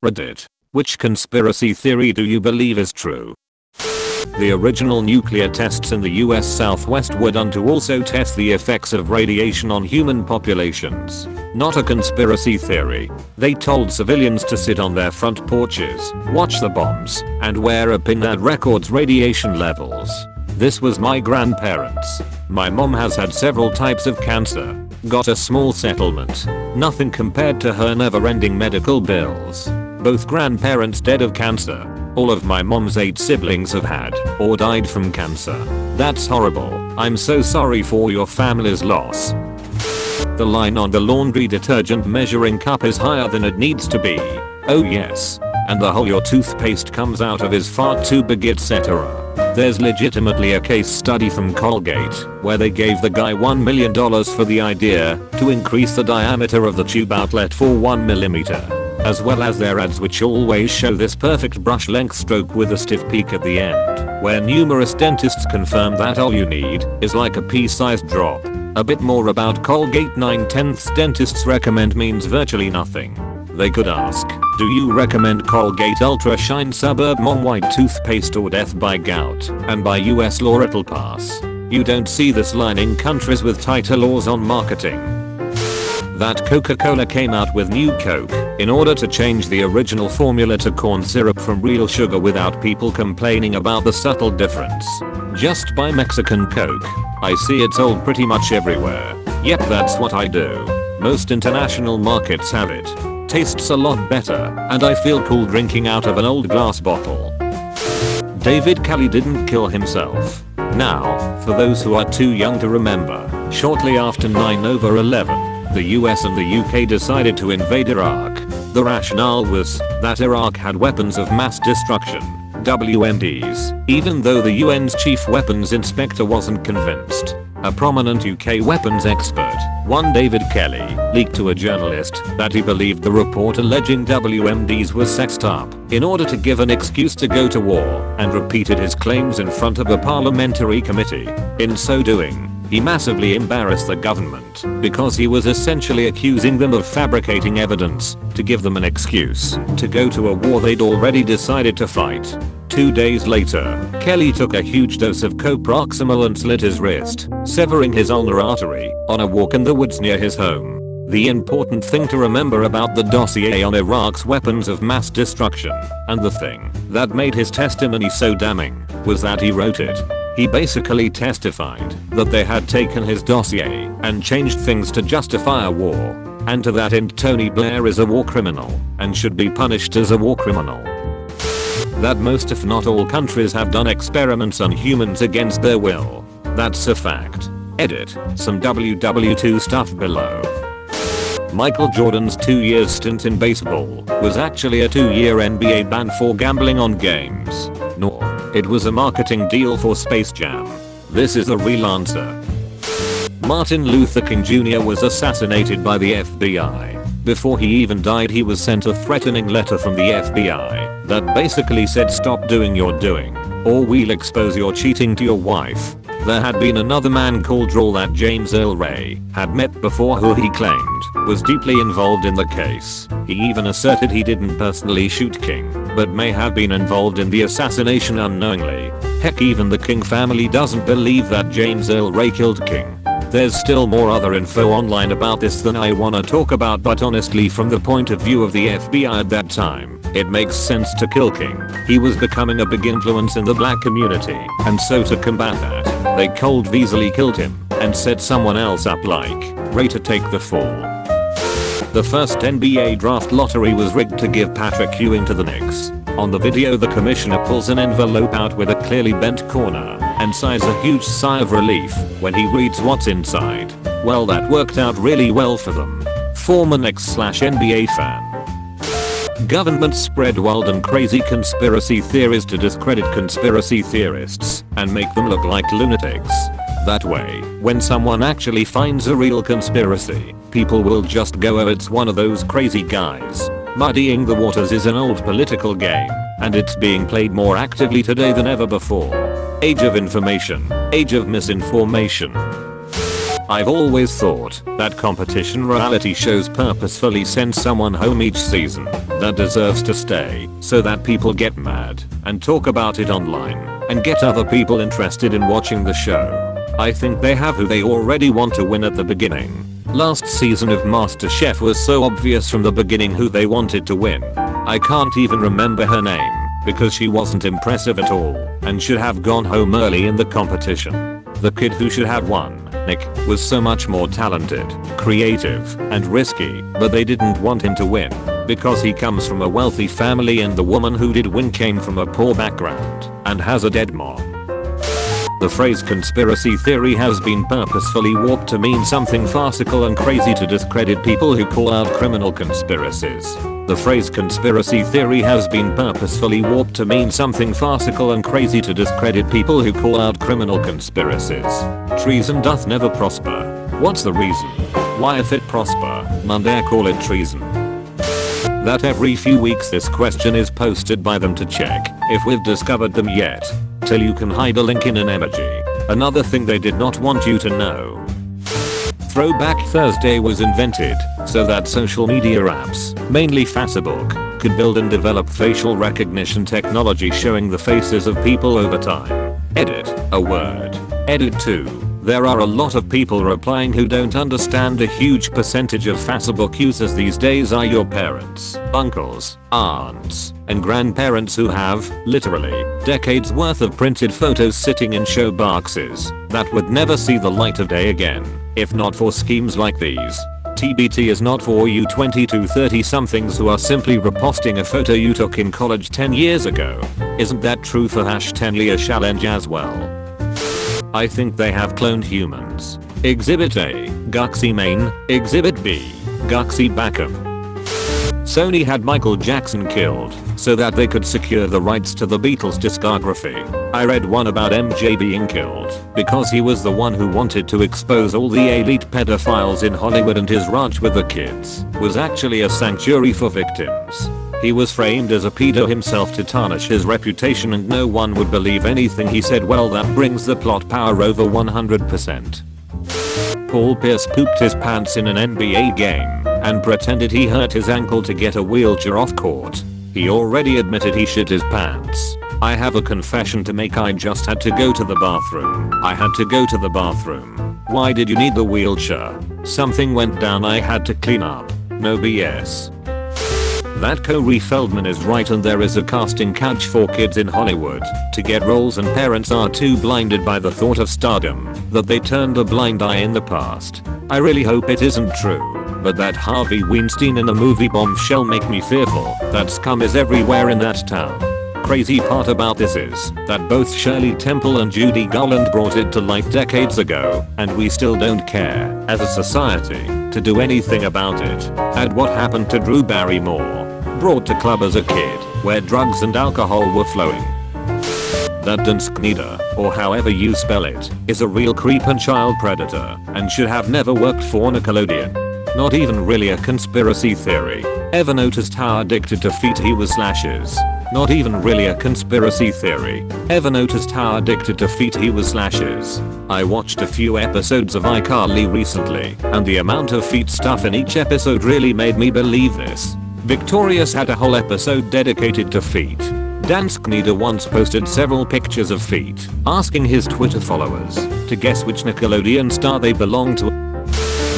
Reddit. Which conspiracy theory do you believe is true? The original nuclear tests in the US Southwest were done to also test the effects of radiation on human populations. Not a conspiracy theory. They told civilians to sit on their front porches, watch the bombs, and wear a pin that records radiation levels. This was my grandparents. My mom has had several types of cancer. Got a small settlement. Nothing compared to her never-ending medical bills. Both grandparents dead of cancer. All of my mom's 8 siblings have had or died from cancer. That's horrible. I'm so sorry for your family's loss. The line on the laundry detergent measuring cup is higher than it needs to be. Oh yes. And the hole your toothpaste comes out of is far too big, etc. There's legitimately a case study from Colgate where they gave the guy $1 million for the idea to increase the diameter of the tube outlet for 1mm, as well as their ads which always show this perfect brush length stroke with a stiff peak at the end, where numerous dentists confirm that all you need is like a pea-sized drop. A bit more about Colgate 9/10 dentists recommend means virtually nothing. They could ask, do you recommend Colgate Ultra Shine Suburb Mom White toothpaste or death by gout? And by US law it'll pass. You don't see this line in countries with tighter laws on marketing. That Coca-Cola came out with new Coke in order to change the original formula to corn syrup from real sugar without people complaining about the subtle difference. Just buy Mexican Coke. I see it sold pretty much everywhere. Yep, that's what I do. Most international markets have it. Tastes a lot better, and I feel cool drinking out of an old glass bottle. David Kelly didn't kill himself. Now, for those who are too young to remember, shortly after 9/11, the US and the UK decided to invade Iraq. The rationale was that Iraq had weapons of mass destruction, WMDs, even though the UN's chief weapons inspector wasn't convinced. A prominent UK weapons expert, one David Kelly, leaked to a journalist that he believed the report alleging WMDs were sexed up in order to give an excuse to go to war, and repeated his claims in front of a parliamentary committee. In so doing, he massively embarrassed the government because he was essentially accusing them of fabricating evidence to give them an excuse to go to a war they'd already decided to fight. 2 days later, Kelly took a huge dose of coproxamol and slit his wrist, severing his ulnar artery on a walk in the woods near his home. The important thing to remember about the dossier on Iraq's weapons of mass destruction, and the thing that made his testimony so damning, was that he wrote it. He basically testified that they had taken his dossier and changed things to justify a war, and to that end Tony Blair is a war criminal and should be punished as a war criminal. That most if not all countries have done experiments on humans against their will. That's a fact. Edit some WW2 stuff below. Michael Jordan's 2-year stint in baseball was actually a 2-year NBA ban for gambling on games. No, it was a marketing deal for Space Jam. This is the real answer. Martin Luther King Jr. was assassinated by the FBI. Before he even died, he was sent a threatening letter from the FBI that basically said stop doing your doing, or we'll expose your cheating to your wife. There had been another man called Raul that James Earl Ray had met before who he claimed was deeply involved in the case. He even asserted he didn't personally shoot King, but may have been involved in the assassination unknowingly. Heck, even the King family doesn't believe that James Earl Ray killed King. There's still more other info online about this than I wanna talk about, but honestly from the point of view of the FBI at that time, it makes sense to kill King. He was becoming a big influence in the black community, and so to combat that, they cold visibly killed him and set someone else up like Ray to take the fall. The first NBA draft lottery was rigged to give Patrick Ewing to the Knicks. On the video, the commissioner pulls an envelope out with a clearly bent corner and sighs a huge sigh of relief when he reads what's inside. Well, that worked out really well for them. Former Knicks/NBA fan. Governments spread wild and crazy conspiracy theories to discredit conspiracy theorists and make them look like lunatics. That way, when someone actually finds a real conspiracy, people will just go, oh, it's one of those crazy guys. Muddying the waters is an old political game, and it's being played more actively today than ever before. Age of information, age of misinformation. I've always thought that competition reality shows purposefully send someone home each season that deserves to stay so that people get mad and talk about it online and get other people interested in watching the show. I think they have who they already want to win at the beginning. Last season of MasterChef was so obvious from the beginning who they wanted to win. I can't even remember her name because she wasn't impressive at all and should have gone home early in the competition. The kid who should have won, Nick, was so much more talented, creative, and risky, but they didn't want him to win because he comes from a wealthy family and the woman who did win came from a poor background and has a dead mom. The phrase conspiracy theory has been purposefully warped to mean something farcical and crazy to discredit people who call out criminal conspiracies. The phrase conspiracy theory has been purposefully warped to mean something farcical and crazy to discredit people who call out criminal conspiracies. Treason doth never prosper. What's the reason? Why if it prosper, none dare call it treason. That every few weeks this question is posted by them to check if we've discovered them yet. Till you can hide a link in an emoji. Another thing they did not want you to know. Throwback Thursday was invented so that social media apps, mainly Facebook, could build and develop facial recognition technology showing the faces of people over time. Edit, a word. Edit 2. There are a lot of people replying who don't understand a huge percentage of Facebook users these days are your parents, uncles, aunts, and grandparents who have, literally, decades worth of printed photos sitting in show boxes that would never see the light of day again, if not for schemes like these. TBT is not for you 20 to 30 somethings who are simply reposting a photo you took in college 10 years ago. Isn't that true for #10year challenge as well? I think they have cloned humans. Exhibit A, Guxy main, Exhibit B, Guxy backup. Sony had Michael Jackson killed so that they could secure the rights to the Beatles discography. I read one about MJ being killed because he was the one who wanted to expose all the elite pedophiles in Hollywood and his ranch with the kids was actually a sanctuary for victims. He was framed as a pedo himself to tarnish his reputation and no one would believe anything he said. Well, that brings the plot power over 100%. Paul Pierce pooped his pants in an NBA game and pretended he hurt his ankle to get a wheelchair off court. He already admitted he shit his pants. I have a confession to make. I just had to go to the bathroom. I had to go to the bathroom. Why did you need the wheelchair? Something went down I had to clean up. No BS. That Corey Feldman is right and there is a casting couch for kids in Hollywood to get roles and parents are too blinded by the thought of stardom that they turned a blind eye in the past. I really hope it isn't true, but that Harvey Weinstein in the movie Bombshell make me fearful that scum is everywhere in that town. Crazy part about this is that both Shirley Temple and Judy Garland brought it to light decades ago and we still don't care as a society to do anything about it. And what happened to Drew Barrymore? Brought to club as a kid where drugs and alcohol were flowing. That Dansknida, or however you spell it, is a real creep and child predator and should have never worked for Nickelodeon. Not even really a conspiracy theory. Ever noticed how addicted to feet he was? Slashes. Not even really a conspiracy theory. Ever noticed how addicted to feet he was? Slashes. I watched a few episodes of iCarly recently and the amount of feet stuff in each episode really made me believe this. Victorious had a whole episode dedicated to feet. Dansknida once posted several pictures of feet, asking his Twitter followers to guess which Nickelodeon star they belong to.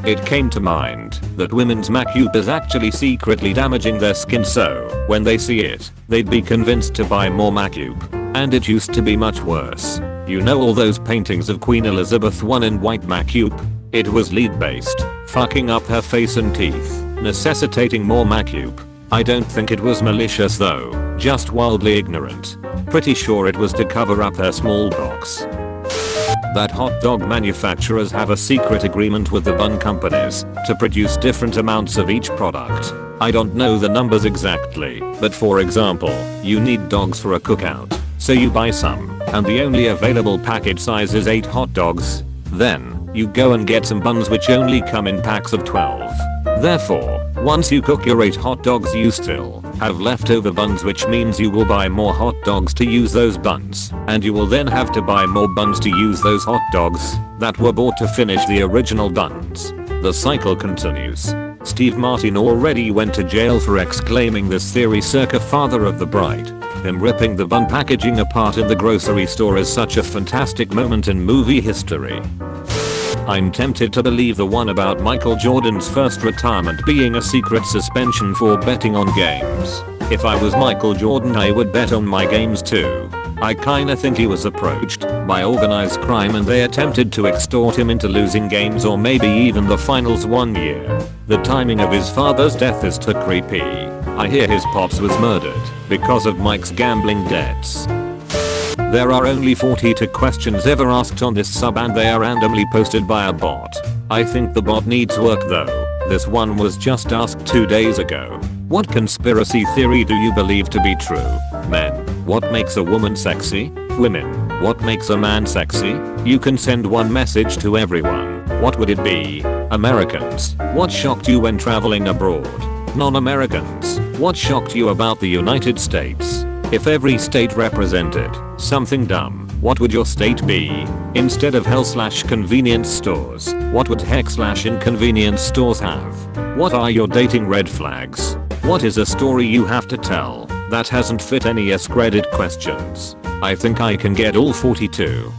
It came to mind that women's makeup is actually secretly damaging their skin, so when they see it, they'd be convinced to buy more makeup. And it used to be much worse. You know all those paintings of Queen Elizabeth I in white makeup? It was lead based, fucking up her face and teeth, necessitating more makeup. I don't think it was malicious though, just wildly ignorant. Pretty sure it was to cover up her smallpox. That hot dog manufacturers have a secret agreement with the bun companies to produce different amounts of each product. I don't know the numbers exactly, but for example, you need dogs for a cookout, so you buy some, and the only available package size is 8 hot dogs. Then, you go and get some buns which only come in packs of 12. Therefore, once you cook your 8 hot dogs you still have leftover buns, which means you will buy more hot dogs to use those buns, and you will then have to buy more buns to use those hot dogs. that were bought to finish the original buns. The cycle continues. Steve Martin already went to jail for exclaiming this theory circa Father of the Bride. Him ripping the bun packaging apart in the grocery store is such a fantastic moment in movie history. I'm tempted to believe the one about Michael Jordan's first retirement being a secret suspension for betting on games. If I was Michael Jordan, I would bet on my games too. I kinda think he was approached by organized crime and they attempted to extort him into losing games or maybe even the finals one year. The timing of his father's death is too creepy. I hear his pops was murdered because of Mike's gambling debts. There are only 42 questions ever asked on this sub and they are randomly posted by a bot. I think the bot needs work though. This one was just asked 2 days ago. What conspiracy theory do you believe to be true? Men. What makes a woman sexy? Women. What makes a man sexy? You can send one message to everyone. What would it be? Americans. What shocked you when traveling abroad? Non-Americans. What shocked you about the United States? If every state represented something dumb, what would your state be? Instead of hell/convenience stores, what would heck/inconvenience stores have? What are your dating red flags? What is a story you have to tell that hasn't fit any AskReddit questions? I think I can get all 42.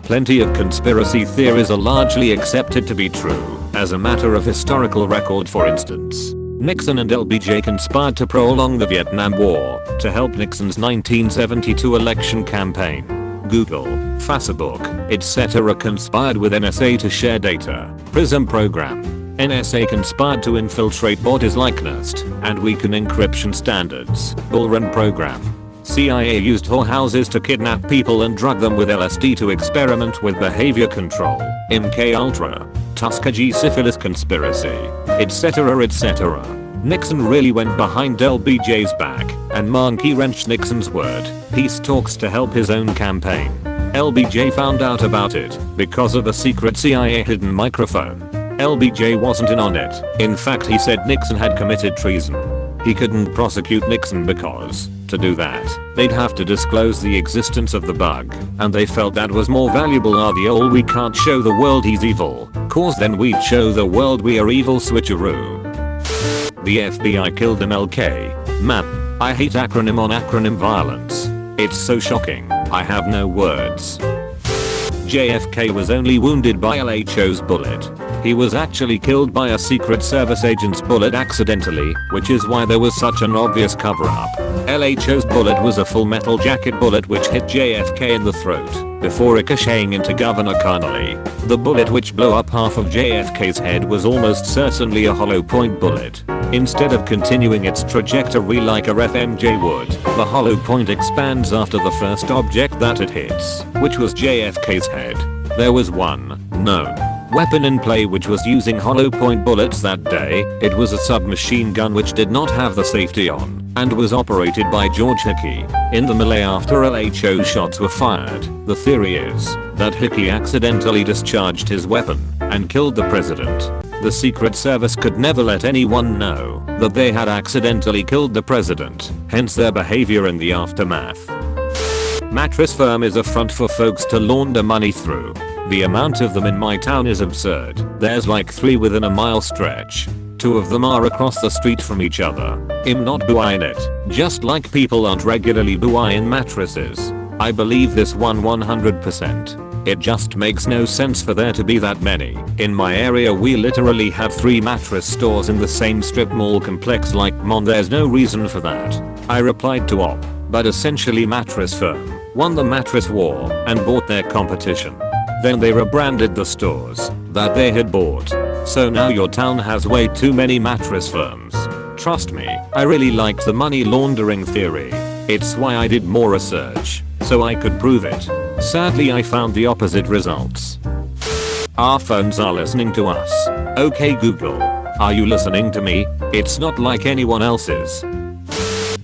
Plenty of conspiracy theories are largely accepted to be true, as a matter of historical record. For instance, Nixon and LBJ conspired to prolong the Vietnam War to help Nixon's 1972 election campaign. Google, Facebook, etc. conspired with NSA to share data. PRISM program. NSA conspired to infiltrate bodies like NIST and weaken encryption standards. Bull Run program. CIA used whorehouses to kidnap people and drug them with LSD to experiment with behavior control. MK Ultra. Tuskegee syphilis conspiracy. Etc. etc. Nixon really went behind LBJ's back and monkey wrenched Nixon's word. Peace talks to help his own campaign. LBJ found out about it because of a secret CIA hidden microphone. LBJ wasn't in on it. In fact, he said Nixon had committed treason. He couldn't prosecute Nixon because, to do that, they'd have to disclose the existence of the bug, and they felt that was more valuable. The old "we can't show the world he's evil, cause then we'd show the world we are evil" switcheroo. The FBI killed MLK. Man, I hate acronym on acronym violence. It's so shocking, I have no words. JFK was only wounded by LHO's bullet. He was actually killed by a Secret Service agent's bullet accidentally, which is why there was such an obvious cover-up. LHO's bullet was a Full Metal Jacket bullet which hit JFK in the throat, before ricocheting into Governor Connally. The bullet which blew up half of JFK's head was almost certainly a hollow point bullet. Instead of continuing its trajectory like a FMJ would, the hollow point expands after the first object that it hits, which was JFK's head. There was one known weapon in play which was using hollow point bullets that day. It was a submachine gun which did not have the safety on and was operated by George Hickey. In the melee after LHO shots were fired, the theory is that Hickey accidentally discharged his weapon and killed the president. The Secret Service could never let anyone know that they had accidentally killed the president, hence their behavior in the aftermath. Mattress firm is a front for folks to launder money through. The amount of them in my town is absurd. There's like 3 within a mile stretch. 2 of them are across the street from each other. I'm not buying it. Just like people aren't regularly buying mattresses. I believe this one 100%. It just makes no sense for there to be that many. In my area we literally have 3 mattress stores in the same strip mall complex. Like, mom, there's no reason for that. I replied to op, but essentially Mattress Firm won the mattress war and bought their competition. Then they rebranded the stores that they had bought. So now your town has way too many mattress firms. Trust me, I really liked the money laundering theory. It's why I did more research, so I could prove it. Sadly, I found the opposite results. Our phones are listening to us. Okay Google, are you listening to me? It's not like anyone else's.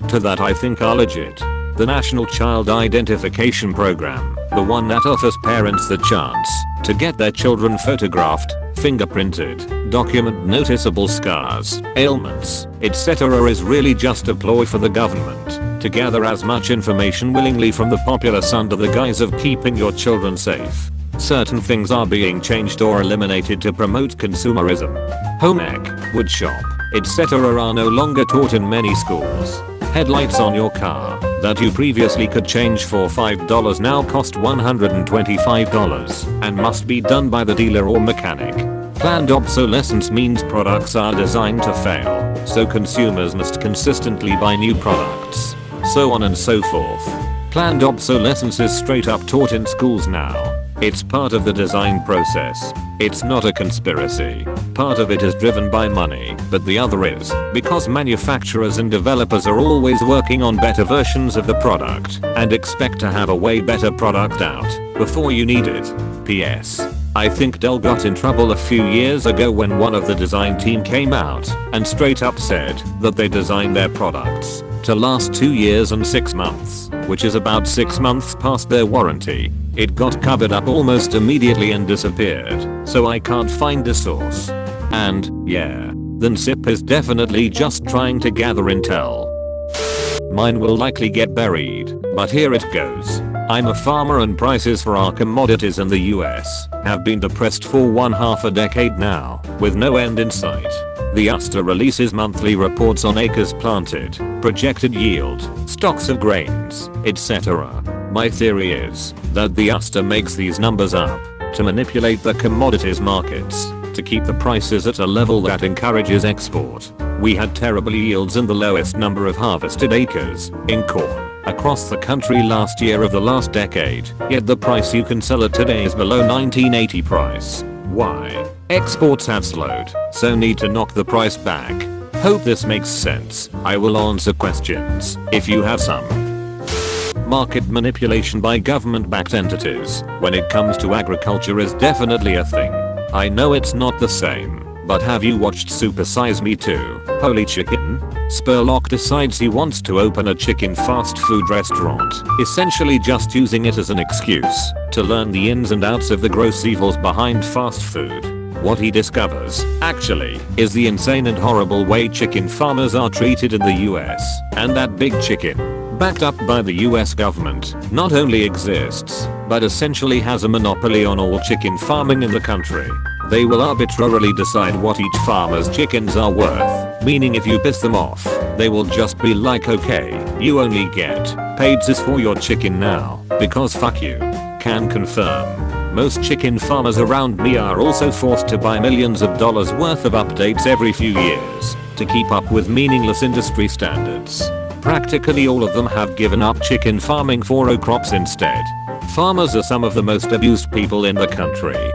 To that I think are legit. The National Child Identification Program, the one that offers parents the chance to get their children photographed, fingerprinted, document noticeable scars, ailments, etc. is really just a ploy for the government to gather as much information willingly from the populace under the guise of keeping your children safe. Certain things are being changed or eliminated to promote consumerism. Home ec, woodshop, etc. are no longer taught in many schools. Headlights on your car that you previously could change for $5 now cost $125 and must be done by the dealer or mechanic. Planned obsolescence means products are designed to fail, so consumers must consistently buy new products. So on and so forth. Planned obsolescence is straight up taught in schools now. It's part of the design process. It's not a conspiracy. Part of it is driven by money, but the other is because manufacturers and developers are always working on better versions of the product and expect to have a way better product out before you need it. P.S. I think Dell got in trouble a few years ago when one of the design team came out and straight up said that they designed their products to last 2 years and 6 months, which is about 6 months past their warranty. It got covered up almost immediately and disappeared, so I can't find the source. And, yeah, then SIP is definitely just trying to gather intel. Mine will likely get buried, but here it goes. I'm a farmer and prices for our commodities in the US have been depressed for 1/2 decade now, with no end in sight. The USDA releases monthly reports on acres planted, projected yield, stocks of grains, etc. My theory is that the USDA makes these numbers up to manipulate the commodities markets, to keep the prices at a level that encourages export. We had terrible yields and the lowest number of harvested acres in corn across the country last year of the last decade, yet the price you can sell it today is below 1980 price. Why? Exports have slowed, so need to knock the price back. Hope this makes sense. I will answer questions if you have some. Market manipulation by government-backed entities when it comes to agriculture is definitely a thing. I know it's not the same, but have you watched Super Size Me 2? Holy chicken. Spurlock decides he wants to open a chicken fast food restaurant, essentially just using it as an excuse to learn the ins and outs of the gross evils behind fast food. What he discovers, actually, is the insane and horrible way chicken farmers are treated in the US, and that big chicken, backed up by the US government, not only exists, but essentially has a monopoly on all chicken farming in the country. They will arbitrarily decide what each farmer's chickens are worth, meaning if you piss them off, they will just be like, okay, you only get paid this for your chicken now, because fuck you. Can confirm. Most chicken farmers around me are also forced to buy millions of dollars worth of updates every few years to keep up with meaningless industry standards. Practically all of them have given up chicken farming for row crops instead. Farmers are some of the most abused people in the country,